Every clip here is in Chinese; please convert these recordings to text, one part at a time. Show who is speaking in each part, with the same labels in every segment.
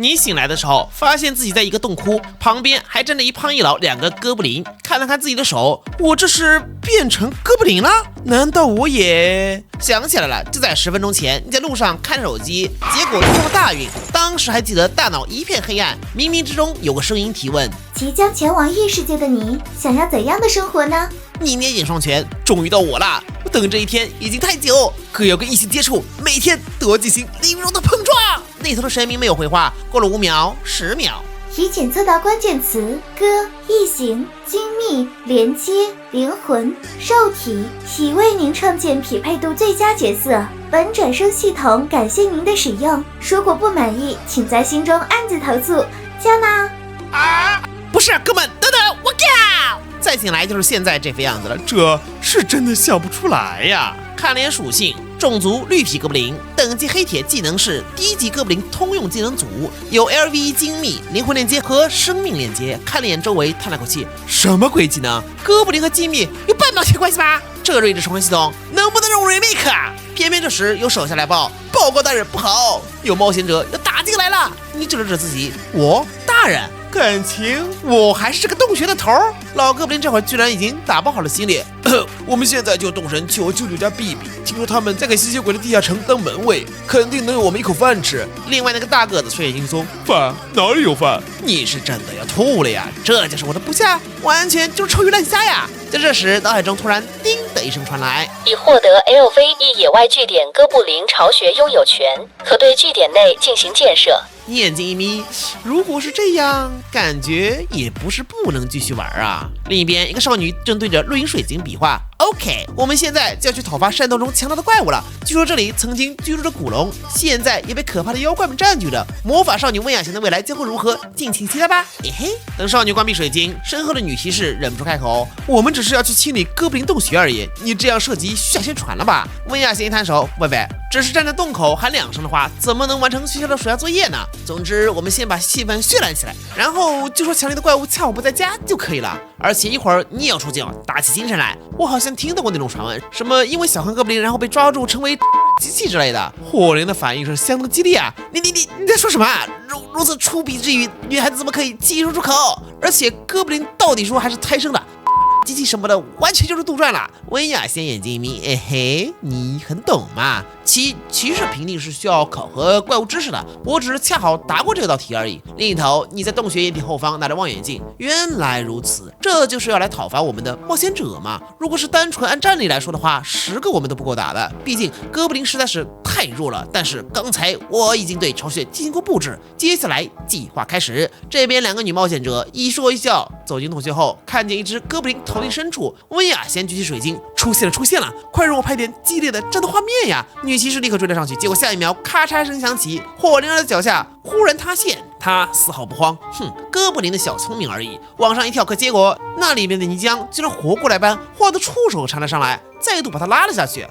Speaker 1: 你醒来的时候，发现自己在一个洞窟旁边，还站着一胖一老两个哥布林。看了看自己的手，我这是变成哥布林了？难道我也想起来了？就在10分钟前，你在路上看着手机，结果撞了大运。当时还记得大脑一片黑暗，冥冥之中有个声音提问：
Speaker 2: 即将前往异世界的你，想要怎样的生活呢？
Speaker 1: 你捏紧双拳，终于到我了！我等这一天已经太久，可要跟异性接触，每天都要进行灵肉的碰撞。那头的神明没有回话，过了5秒、10秒，
Speaker 2: 已检测到关键词：歌、异形、精密、连接、灵魂、肉体，已为您创建匹配度最佳角色。本转生系统感谢您的使用，如果不满意，请在心中暗自投诉。加纳
Speaker 1: 不是，哥们，等等，我靠！再醒来就是现在这副样子了，这是真的想不出来呀！看脸属性，种族绿皮哥布林，等级黑铁，技能是低级哥布林通用技能组，有 LV 精密、灵魂链接和生命链接。看了眼周围，叹了口气，什么鬼技能？哥布林和精密有半毛钱关系吗？这个睿智重生系统能不能用 remake 啊？偏偏这时有手下来报告大人不好，有冒险者要打进来了。你指了指自己，我大人。感情我还是这个洞穴的头。老哥布林这会儿居然已经打包好了行李，我们现在就动身求舅舅家避避，听说他们在给吸血鬼的地下城当门卫，肯定能有我们一口饭吃。另外那个大个子睡眼惺忪，饭哪里有饭？你是真的要吐了呀？这就是我的部下，完全就是臭鱼烂虾呀！在这时，脑海中突然叮的一声传来，
Speaker 3: 已获得 LV1 野外据点哥布林巢穴拥有权，可对据点内进行建设。
Speaker 1: 眼睛一眯，如果是这样，感觉也不是不能继续玩啊。另一边，一个少女正对着录音水晶比划。OK， 我们现在就要去讨伐山洞中强大的怪物了。据说这里曾经居住着古龙，现在也被可怕的妖怪们占据着。魔法少女温雅贤的未来将会如何？敬请期待吧。嘿嘿。等少女关闭水晶，身后的女骑士忍不住开口：“我们只是要去清理哥布林洞穴而已，你这样涉及虚假宣传了吧？”温雅贤一摊手：“喂，只是站在洞口喊2声的话，怎么能完成学校的暑假作业呢？总之，我们先把气氛渲染起来，然后就说强烈的怪物恰好不在家就可以了。而且一会儿你也要出警，打起精神来。我好像听到过那种传闻，什么因为小看哥布林然后被抓住成为机器之类的。火灵的反应是相当激烈啊！你在说什么啊？如此出鄙之语，女孩子怎么可以轻易说出口？而且哥布林到底说还是胎生的？机器什么的，完全就是杜撰了。温雅贤眼睛一眯，嘿，你很懂嘛？骑士评定是需要考核怪物知识的，我只是恰好答过这道题而已。另一头，你在洞穴掩体后方拿着望远镜，原来如此，这就是要来讨伐我们的冒险者嘛？如果是单纯按战力来说的话，10个我们都不够打的，毕竟哥布林实在是太弱了。但是刚才我已经对巢穴进行过布置，接下来计划开始。这边2个女冒险者一说一笑走进洞穴后，看见一只哥布林头顶深处，温雅贤举起水晶，出现了！快让我拍点激烈的战斗画面呀！女骑士立刻追了上去，结果下一秒咔嚓声响起，火灵儿的脚下忽然塌陷，他丝毫不慌，哥布林的小聪明而已，往上一跳，可结果那里面的泥浆竟然活过来般晃得触手缠了上来，再度把他拉了下去。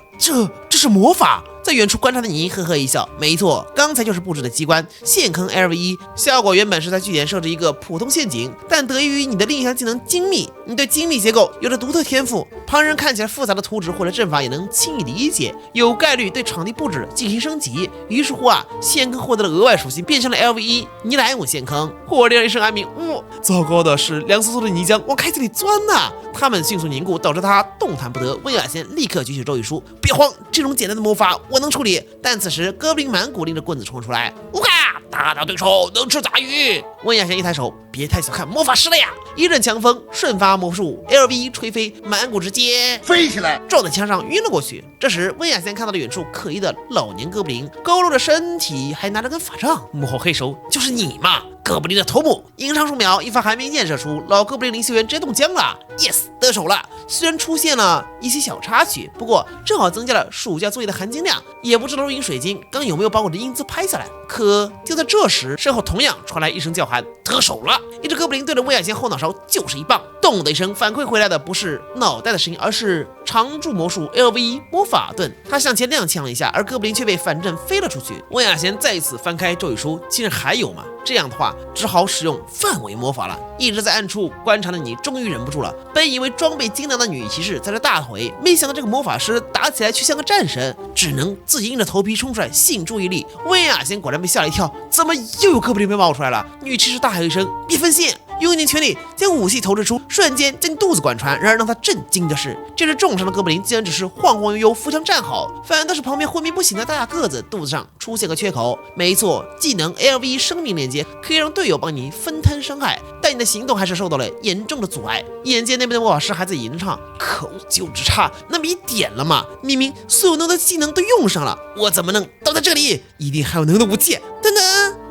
Speaker 1: 这是魔法！在远处观察的你呵呵一笑，没错，刚才就是布置的机关陷坑 LV1，效果原本是在据点设置一个普通陷阱，但得益于你的另一项技能精密，你对精密结构有着独特天赋，旁人看起来复杂的图纸或者阵法也能轻易理解，有概率对场地布置进行升级。于是乎陷坑获得了额外属性，变成了 LV1 尼莱姆陷坑。火灵一声哀鸣，糟糕的是凉飕飕的泥浆往开井里钻呐！他们迅速凝固，导致他动弹不得。温雅贤立刻举起咒语书，别慌，这种简单的魔法我能处理。但此时哥布林满谷拎着棍子冲出来，打倒对手能吃杂鱼。温雅贤一抬手，别太小看魔法师了呀！一阵强风瞬发魔术 ，LV 吹飞，满谷直接
Speaker 4: 飞起来，
Speaker 1: 撞在墙上晕了过去。这时温雅贤看到了远处可疑的老年哥布林，佝偻着身体，还拿着根法杖，幕后黑手就是你嘛！哥布林的头目，隐藏数秒，一发寒冰箭射出，老哥布林领袖员直接冻僵了。Yes， 得手了。虽然出现了一些小插曲，不过正好增加了暑假作业的含金量。也不知道录音水晶刚有没有把我的音字拍下来。可就在这时，身后同样传来一声叫喊，得手了！一只哥布林对着温雅贤后脑勺就是一棒，咚的一声，反馈回来的不是脑袋的声音，而是常驻魔术 LV 魔法盾。他向前踉跄了一下，而哥布林却被反震飞了出去。温雅贤再一次翻开咒语书，竟然还有吗？这样的话，只好使用范围魔法了。一直在暗处观察的你，终于忍不住了，本以为装备精良的女骑士在这大腿，没想到这个魔法师打起来却像个战神，只能自己硬着头皮冲出来吸引注意力。温雅贤果然被吓了一跳，怎么又有哥布林被冒出来了？女骑士大喊一声：“别分心！”用尽全力将武器投掷出，瞬间将肚子贯穿。然而让他震惊的是，这只重伤的哥布林竟然只是晃晃悠悠扶墙站好，反倒是旁边昏迷不醒的大个子肚子上出现个缺口。没错，技能 LV 生命链接可以让队友帮你分摊伤害，但你的行动还是受到了严重的阻碍。眼见那边的魔法师还在吟唱，可恶，就只差那么一点了嘛！明明所有能的技能都用上了，我怎么能倒在这里？一定还有能的武器！等等，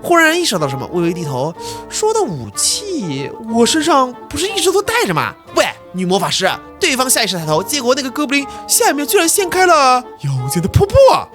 Speaker 1: 忽然意识到什么，微微低头。说到武器，我身上不是一直都带着吗？喂，女魔法师！对方下意识抬头，结果那个哥布林下面居然掀开了妖精的瀑布啊！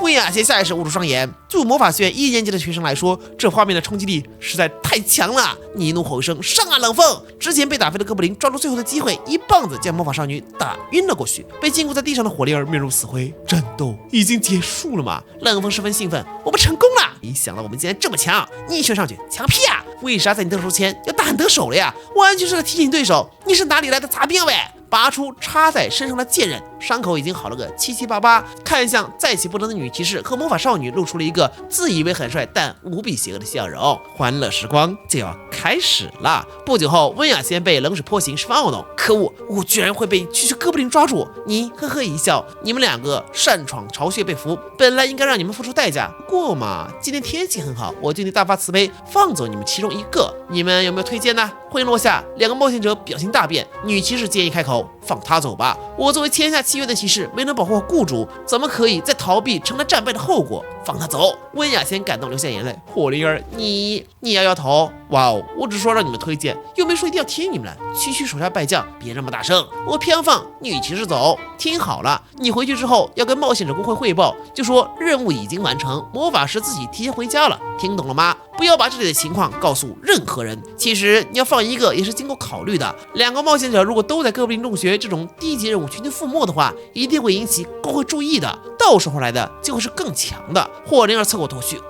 Speaker 1: 温雅贤下意识捂住双眼。对魔法学院1年级的学生来说，这画面的冲击力实在太强了。你怒吼一声：“上啊，冷风！”之前被打飞的哥布林抓住最后的机会，一棒子将魔法少女打晕了过去。被禁锢在地上的火灵儿面如死灰。战斗已经结束了吗？冷风十分兴奋：“我们成功了！没想到我们竟然这么强！你一拳上去，强屁啊！为啥在你得手前要大喊得手了呀？完全是在提醒对手，你是哪里来的杂兵啊喂！”拔出插在身上的剑刃，伤口已经好了个七七八八。看向再起不能的女骑士和魔法少女，露出了一个自以为很帅但无比邪恶的笑容。欢乐时光就要开始了。不久后，温雅贤被冷水泼刑，十分懊恼。可恶，我居然会被区区哥布林抓住！你呵呵一笑，你们两个擅闯巢穴被俘，本来应该让你们付出代价。不过嘛，今天天气很好，我决定大发慈悲，放走你们其中一个。你们有没有推荐呢？话音落下，两个冒险者表情大变。女骑士建议开口：“放他走吧，我作为天下契约的骑士，没能保护好雇主，怎么可以再逃避承担战败的后果？放他走！”温雅贤感动流下眼泪。火灵儿，你摇摇头。哇哦，我只说让你们推荐，又没说一定要听你们的。区区手下败将，别这么大声，我偏放女骑士走。听好了，你回去之后要跟冒险者工会汇报，就说任务已经完成，魔法师自己提前回家了，听懂了吗？不要把这里的情况告诉任何人。其实你要放一个也是经过考虑的。两个冒险者如果都在哥布林洞穴这种低级任务群体覆没的话，一定会引起工会注意的，到时候来的就会是更强的。霍灵儿侧过头去，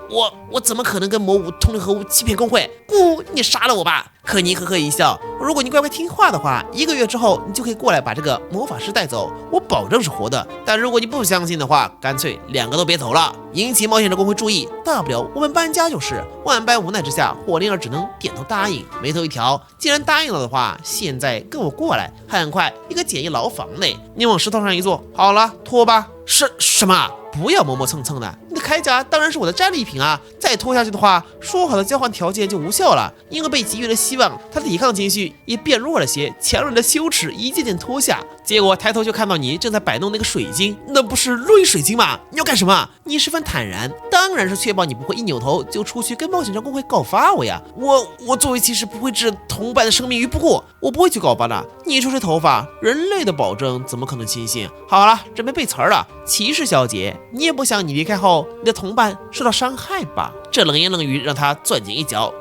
Speaker 1: 我怎么可能跟魔武通灵合武欺骗工会？不，你杀了我吧！可尼呵呵一笑，如果你乖乖听话的话，1个月之后你就可以过来把这个魔法师带走，我保证是活的。但如果你不相信的话，干脆2个都别走了，引起冒险者工会注意，大不了我们搬家就是。万般无奈之下，霍灵儿只能点头答应，眉头一挑，既然答应了的话，现在跟我过来。很快，一个简易牢房内，你往石头上一坐，好了，脱吧。什么？不要磨磨蹭蹭的，你的铠甲当然是我的战利品啊！再拖下去的话，说好的交换条件就无效了。因为被给予了希望，他的抵抗情绪也变弱了些，强忍的羞耻一件件脱下。结果抬头就看到你正在摆弄那个水晶，那不是录音水晶吗？你要干什么？你十分坦然，当然是确保你不会一扭头就出去跟冒险者工会告发我呀！我作为骑士不会置同伴的生命于不顾，我不会去告发的。你吹吹头发，人类的保证怎么可能轻信？好了，这边背词儿了，骑士小姐，你也不想你离开后你的同伴受到伤害吧？这冷言冷语让他攥紧一脚。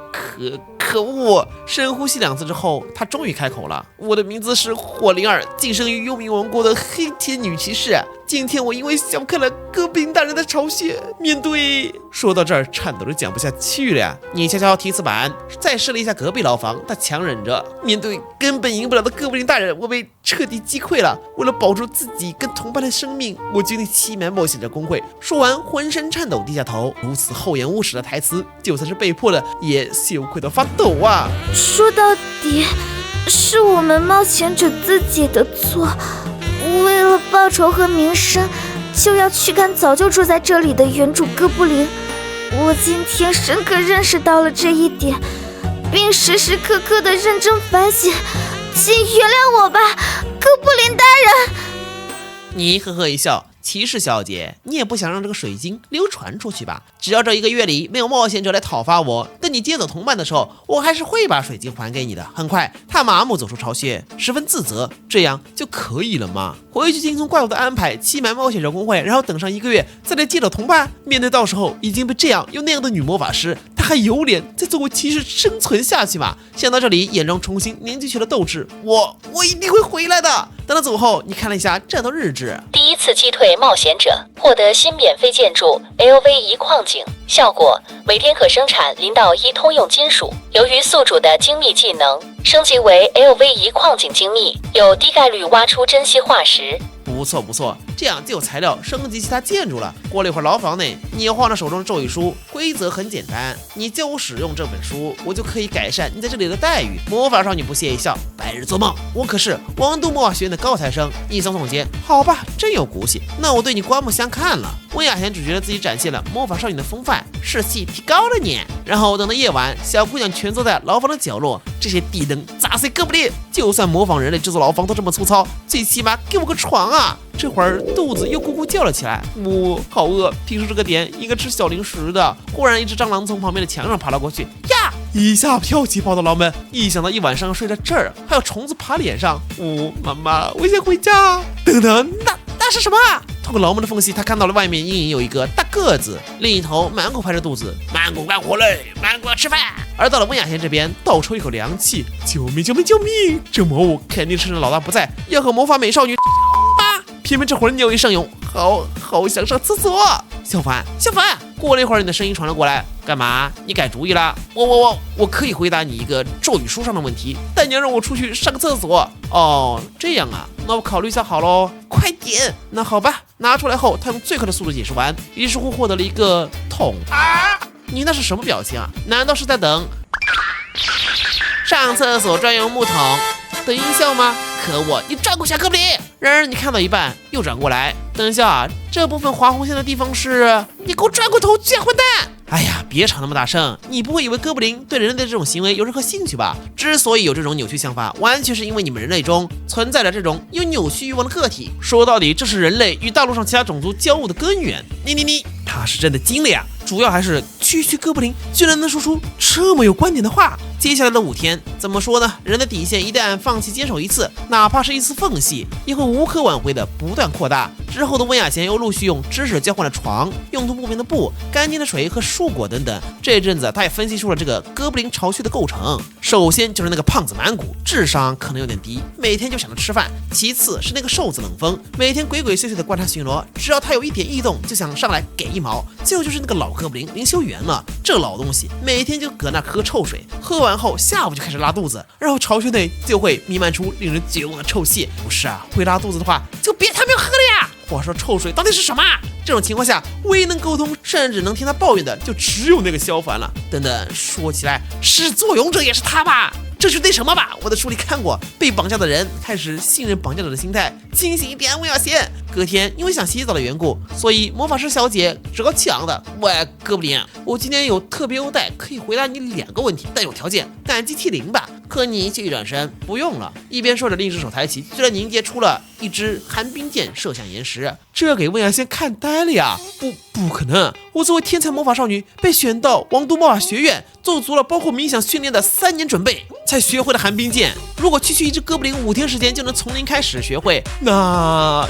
Speaker 1: 可恶！深呼吸2次之后，他终于开口了：“我的名字是火灵儿，晋升于幽冥王国的黑天女骑士。今天我因为小看了哥布林大人的巢穴，面对……”说到这儿，颤抖着讲不下去了呀。你悄悄提词板，再试了一下隔壁牢房，他强忍着，面对根本赢不了的哥布林大人，我被彻底击溃了。为了保住自己跟同伴的生命，我决定欺瞒冒险者工会。说完，浑身颤抖，低下头。如此厚颜无耻的台词，就算是被迫的，也羞愧到发抖啊！
Speaker 2: 说到底，是我们冒险者自己的错。为了报仇和名声，就要驱赶早就住在这里的原主哥布林。我今天深刻认识到了这一点，并时时刻刻的认真反省，请原谅我吧，哥布林大人。
Speaker 1: 你呵呵一笑，骑士小姐，你也不想让这个水晶流传出去吧？只要这1个月里没有冒险者来讨伐我，等你接走同伴的时候，我还是会把水晶还给你的。很快，他麻木走出巢穴，十分自责，这样就可以了吗？回去听从怪物的安排，欺瞒冒险者工会，然后等上1个月再来接走同伴。面对到时候已经被这样又那样的女魔法师，他还有脸再作为骑士生存下去吗？想到这里，眼中重新凝聚起了斗志。我一定会回来的。等他走后，你看了一下战斗日志，
Speaker 3: 第一次击退冒险者，获得新免费建筑 LV1矿井，效果每天可生产0到1通用金属。由于宿主的精密技能升级为 LV1矿井精密，有低概率挖出珍稀化石。
Speaker 1: 不错不错，这样就有材料升级其他建筑了。过了一会儿，牢房内，你又晃着手中的咒语书，规则很简单，你教我使用这本书，我就可以改善你在这里的待遇。魔法少女不屑一笑，白日做梦，我可是王都魔法学院的高材生。一耸耸肩，好吧，真有骨气，那我对你刮目相看了。温雅贤只觉得自己展现了魔法少女的风范，士气提高了呢。然后等到夜晚，小姑娘蜷缩在牢房的角落，这些地灯砸碎哥布林，就算模仿人类制作牢房都这么粗糙，最起码给我个床啊！这会儿肚子又咕咕叫了起来，好饿！平时这个点应该吃小零食的。忽然，一只蟑螂从旁边的墙上爬了过去，呀！一下跳起跑到牢门。一想到一晚上睡在这儿，还有虫子爬脸上，妈妈，我想回家。等等，那是什么？通过牢门的缝隙，他看到了外面隐隐有一个大个子，另一头满口拍着肚子，满口干活嘞，满口吃饭。而到了温雅贤这边，倒抽一口凉气，救命救命救命！这魔物肯定趁着老大不在，要和魔法美少女吧。偏偏这会儿尿意上涌，好想上厕所。小凡，过了一会儿，你的声音传了过来，干嘛？你改主意了？我可以回答你一个咒语书上的问题，但你要让我出去上个厕所。哦，这样啊，那我考虑一下好喽。快点，那好吧。拿出来后，他用最快的速度解释完，于是乎获得了一个桶。你那是什么表情啊？难道是在等上厕所专用木桶的音效吗？可恶，你转过去，哥布林！然而你看到一半又转过来，等一下啊，这部分划红线的地方是……你给我转过头去啊，混蛋！哎呀，别吵那么大声！你不会以为哥布林对人类的这种行为有任何兴趣吧？之所以有这种扭曲想法，完全是因为你们人类中存在着这种有扭曲欲望的个体。说到底，这是人类与大陆上其他种族交恶的根源。你，他是真的惊了呀！主要还是区哥布林居然能说出这么有观点的话。接下来的5天，怎么说呢？人的底线一旦放弃坚守一次，哪怕是一丝缝隙，也会无可挽回的不断扩大。之后的温雅贤又陆续用知识交换了床、用途不明的布、干净的水和树果等等。这阵子他也分析出了这个哥布林巢穴的构成。首先就是那个胖子满谷，智商可能有点低，每天就想着吃饭。其次是那个瘦子冷风，每天鬼鬼祟祟的观察巡逻，只要他有一点异动就想上来给1毛。最后就是那个老哥布林灵修员了，这老东西每天就搁那喝臭水，喝完后下午就开始拉肚子，然后巢穴内就会弥漫出令人绝望的臭气。不是啊，会拉肚子的话就别他喵喝了呀！话说臭水到底是什么？这种情况下，唯一能沟通甚至能听他抱怨的就只有那个萧凡了。等等，说起来，始作俑者也是他吧？这是对什么吧？我在书里看过，被绑架的人开始信任绑架者的心态，清醒一点，温雅贤。隔天因为想洗澡的缘故，所以魔法师小姐只靠抢的。喂，哥布林，我今天有特别优待，可以回答你2个问题，但有条件，感激涕零吧。可你却一转身，不用了。一边说着，另一只手抬起，居然凝结出了一支寒冰箭，射向岩石。这给温雅贤看呆了呀！不可能！我作为天才魔法少女，被选到王都魔法学院，做足了包括冥想训练的3年准备，才学会了寒冰箭。如果区一只哥布林5天时间就能从零开始学会，那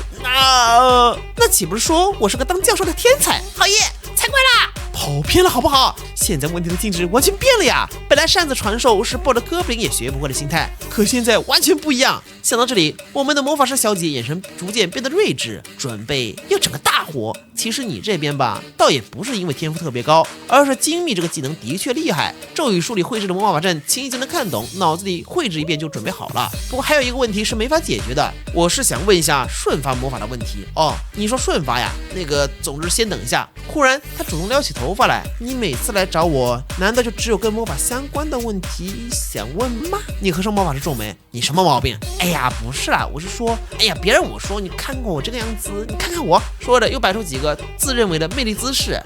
Speaker 1: 岂不是说我是个当教授的天才？好耶，才怪啦！跑偏了好不好？现在问题的性质完全变了呀！本来擅自传授是抱着哥布林也学不会的心态，可现在完全不一样。想到这里，我们的魔法师小姐眼神逐渐变得睿智，准备要整个大活。其实你这边吧，倒也不是因为天赋特别高，而是精密这个技能的确厉害。咒语书里绘制的魔法阵轻易就能看懂，脑子里绘制一遍就准备好了。不过还有一个问题是没法解决的，我是想问一下瞬发魔法的问题。哦，你说瞬发呀？那个，总之先等一下。忽然他主动撩起头发来，你每次来找我，难道就只有跟魔法相关的问题想问吗？你合上魔法师皱眉，你什么毛病？哎呀，不是啦，我是说，哎呀，别让我说，你看过我这个样子，你看看我。说着又摆出几个自认为的魅力姿势。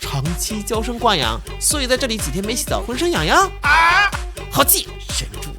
Speaker 1: 长期娇生惯养，所以在这里几天没洗澡，浑身痒痒。好气，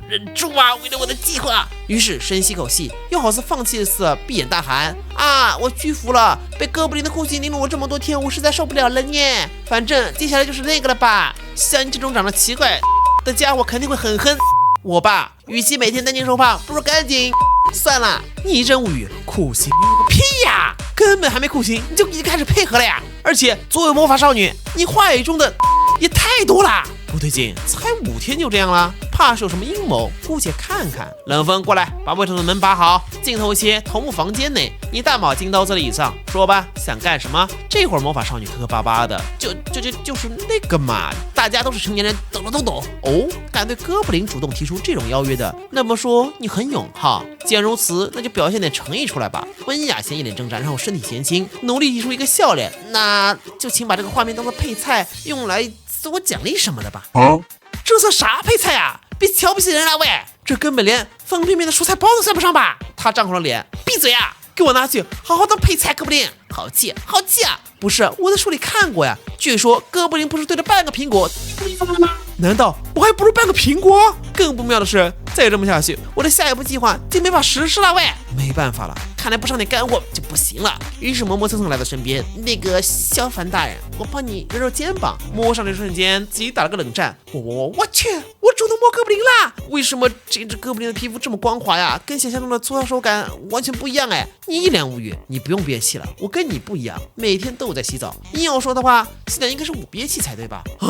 Speaker 1: 忍住啊！为了我的计划。于是深吸口气，又好似放弃似的闭眼大喊：啊！我屈服了！被哥布林的酷刑凌辱我这么多天，我实在受不了了呢。反正接下来就是那个了吧？像你这种长得奇怪的家伙，肯定会很恨我吧。与其每天担惊受怕，不如赶紧算了。你一阵无语，酷刑个屁呀！根本还没酷刑你就已经开始配合了呀！而且作为魔法少女，你话语中的也太多了。不对劲，才5天就这样了，怕是有什么阴谋，姑且看看。冷风过来，把外头的门把好。镜头切头目房间内，你大马金刀在椅上，说吧，想干什么？这会儿魔法少女磕磕巴巴的，就是那个嘛，大家都是成年人，懂了都懂。哦，敢对哥布林主动提出这种邀约的，那么说你很勇哈。既然如此，那就表现点诚意出来吧。温雅贤一脸挣扎，然后身体前倾，努力挤出一个笑脸。那就请把这个画面当做配菜，用来自我奖励什么的吧。这算啥配菜啊？别瞧不起人了喂！这根本连方便面的蔬菜包都算不上吧？他涨红了脸，闭嘴啊！给我拿去，好好当配菜，哥布林！好气，好气啊！不是，我在书里看过呀，据说哥布林不是对着半个苹果，难道我还不如半个苹果？更不妙的是，再这么下去，我的下一步计划就没法实施了喂！没办法了，看来不上点干货就不行了。于是磨磨蹭蹭来到身边，那个萧凡大人，我帮你揉揉肩膀。摸上的瞬间，自己打了个冷战。我去，我主动摸哥布林啦！为什么这只哥布林的皮肤这么光滑呀？跟想象中的粗糙手感完全不一样哎！你一脸无语，你不用憋气了，我跟你不一样，每天都有在洗澡。硬要说的话，现在应该是我憋气才对吧？啊，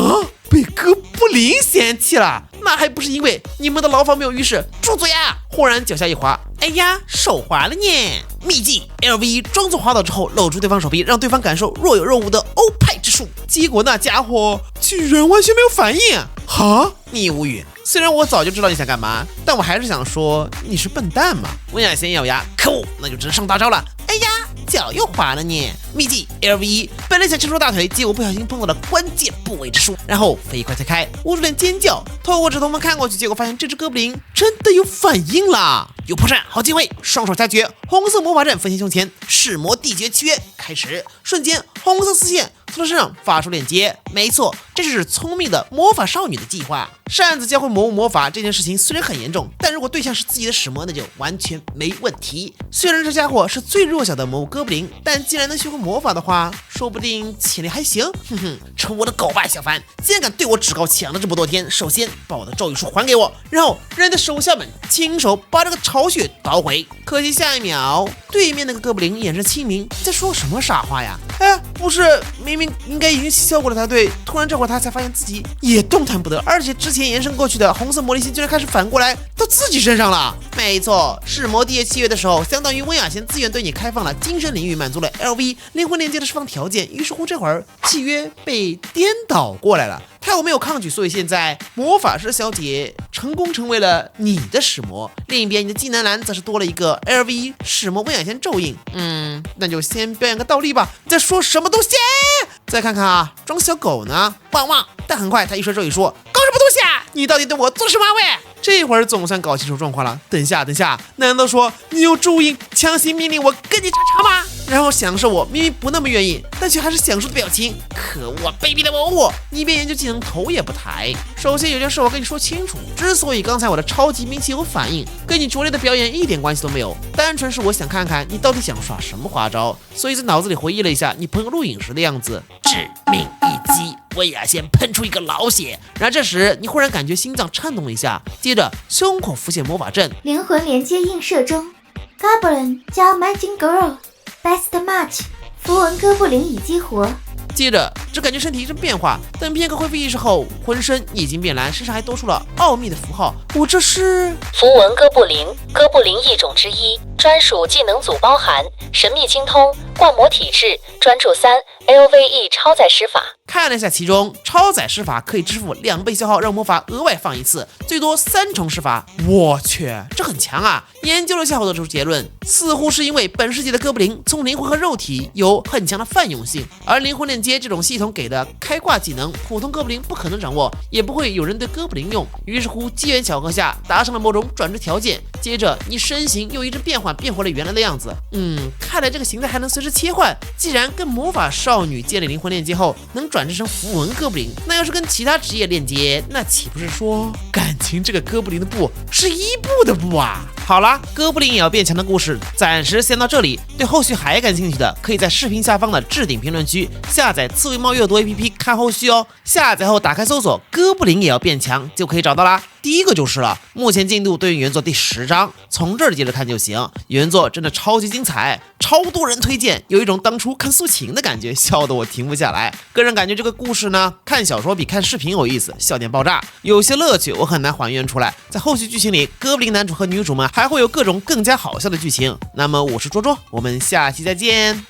Speaker 1: 被哥布林嫌弃了，那还不是因为你们的牢房没有浴室？住嘴啊！忽然脚下一滑，哎呀，手滑了呢！秘技 LV 装作滑倒之后，露出对方手臂，让对方感受若有若无的欧派之术。结果那家伙居然完全没有反应。哈，你无语。虽然我早就知道你想干嘛，但我还是想说你是笨蛋嘛。温雅贤咬牙，可恶，那就只能上大招了。哎呀，脚又滑了呢！秘技 LV 本来想伸出大腿，结果不小心碰到了关键部位之术，然后飞快推开，捂住脸尖叫。透过指头缝看过去，结果发现这只哥布林真的有反应了。有破绽，好机会！双手掐诀，红色魔法阵分心胸前，噬魔地诀契约开始。瞬间，红色丝线从他身上发出链接。没错，这是聪明的魔法少女的计划。擅自教会魔物魔法这件事情虽然很严重，但如果对象是自己的使魔，那就完全没问题。虽然这家伙是最弱小的魔物哥布林，但既然能学会魔法的话，说不定潜力还行。哼哼，成我的狗吧，小凡！既然敢对我趾高气扬的这么多天，首先把我的咒语术还给我，然后让你的手下们亲手把这个巢穴捣毁。可惜下一秒，对面那个哥布林眼神清明，在说什么傻话呀？哎，不是，明明应该已经起效果了才对，突然这会儿他才发现自己也动弹不得，而且之前延伸过去的红色魔力线居然开始反过来到自己身上了。没错，噬魔地界契约的时候，相当于温雅贤自愿对你开放了精神领域，满足了 LV 灵魂链接的释放条件，于是乎这会儿契约被颠倒过来了。他有没有抗拒？所以现在魔法师小姐成功成为了你的使魔，另一边你的技能栏则是多了一个 LV 使魔温雅贤咒印。那就先表演个倒立吧。你在说什么东西？再看看啊，装小狗呢？汪汪！但很快他一说咒语说：“搞什么东西啊？你到底对我做什么喂？”这会儿总算搞清楚状况了。等下，难道说你用咒印强行命令我跟你叉叉吗？然后享受我明明不那么愿意，但却还是享受的表情。可恶，卑鄙的魔物！你一边研究技能，头也不抬。首先有件事我跟你说清楚，之所以刚才我的超级兵器有反应，跟你拙劣的表演一点关系都没有，单纯是我想看看你到底想耍什么花招，所以在脑子里回忆了一下你朋友录影时的样子。致命一击，温雅贤喷出一个老血。然而这时你忽然感觉心脏颤动了一下，接着胸口浮现魔法阵，
Speaker 2: 灵魂连接映射中 Goblin 加 Magic Girl Best Match 符文哥布林已激活。
Speaker 1: 接着只感觉身体一阵变化，等片刻恢复意识后，浑身已经变蓝，身上还多出了奥秘的符号。我这是
Speaker 3: 符文哥布林，哥布林异种之一，专属技能组包含神秘精通、灌魔体质、专注3、LVE 超载施法。
Speaker 1: 看了一下其中，超载施法可以支付2倍消耗，让魔法额外放一次，最多3重施法。我去，这很强啊！研究了下后得出结论，似乎是因为本世界的哥布林从灵魂和肉体有很强的泛用性，而灵魂链接这种系统给的开挂技能，普通哥布林不可能掌握，也不会有人对哥布林用。于是乎，机缘巧合下达成了某种转职条件。接着你身形又一阵变换，变回了原来的样子。看来这个形态还能随时切换。既然跟魔法少女建立灵魂链接后能转制成符文哥布林，那要是跟其他职业链接，那岂不是说感情这个哥布林的布是一步的布啊？好啦，哥布林也要变强的故事暂时先到这里。对后续还感兴趣的，可以在视频下方的置顶评论区下载刺猬猫阅读 APP 看后续哦。下载后打开搜索哥布林也要变强就可以找到啦。第一个就是了，目前进度对应原作第10章，从这儿接着看就行。原作真的超级精彩，超多人推荐，有一种当初看素琴的感觉，笑得我停不下来。个人感觉这个故事呢，看小说比看视频有意思，笑点爆炸，有些乐趣我很难还原出来。在后续剧情里，哥布林男主和女主们还会有各种更加好笑的剧情。那么我是卓卓，我们下期再见。